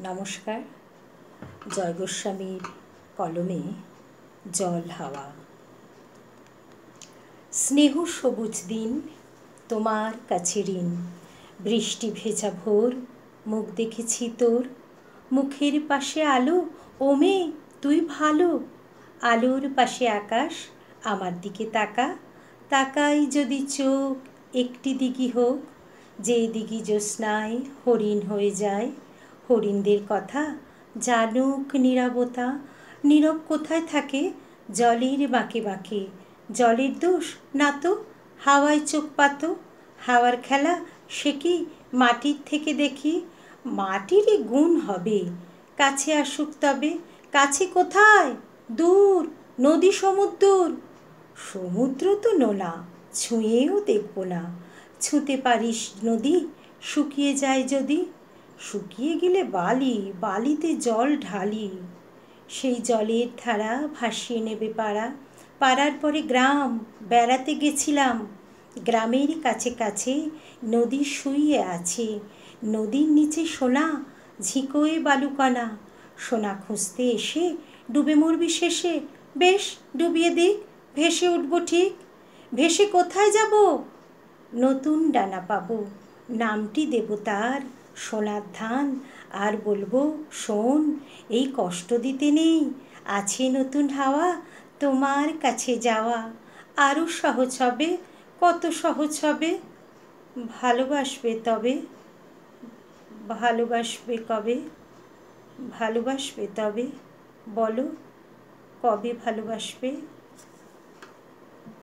নমস্কার। জয় গোস্বামীর কলমে জল হাওয়া। স্নেহ সবুজ দিন, তোমার কাছে ঋণ। বৃষ্টি ভেজা ভোর, মুখ দেখেছি তোর। মুখের পাশে আলো, ও মেয়ে তুই ভালো। আলোর পাশে আকাশ, আমার দিকে তাকা। তাকাই যদি চোখ একটি দিঘি হোক, যে দিঘি জ্যোৎস্নায় হরিণ হয়ে যায়। হরিণদের কথা জানুক নীরবতা। নীরব কোথায় থাকে? জলের বাঁকে বাঁকে। জলের দোষ না তো, হাওয়ায় চোখ পাতো। হাওয়ার খেলা সে কি মাটির থেকে দেখি। মাটিরই গুণ হবে, কাছে আসুক তবে। কাছে কোথায়? দূর, নদী সমুদ্র। সমুদ্র তো নোনা, ছুঁয়েও দেখব না। ছুঁতে পারিস নদী, শুকিয়ে যায় যদি। শুকিয়ে গেলে বালি, বালিতে জল ঢালি। সেই জলের ধারা ভাসিয়ে নেবে পাড়া। পাড়ার পরে গ্রাম, বেড়াতে গেছিলাম। গ্রামের কাছে কাছে নদী শুইয়ে আছে। নদীর নিচে সোনা, ঝিকোয়ে বালুকণা। সোনা খুঁজতে এসে ডুবে মরবি শেষে। বেশ ডুবিয়ে দিক, ভেসে উঠব ঠিক। ভেসে কোথায় যাব? নতুন ডানা পাবো, নামটি দেব তার সোনার ধান। আর বলবো, শোন, এই কষ্ট দিতে নেই, আছে নতুন হাওয়া তোমার কাছে যাওয়া। আরও সহজ হবে, কত সহজ হবে। ভালোবাসবে তবে, ভালোবাসবে কবে? ভালোবাসবে তবে, বলো কবে ভালোবাসবে?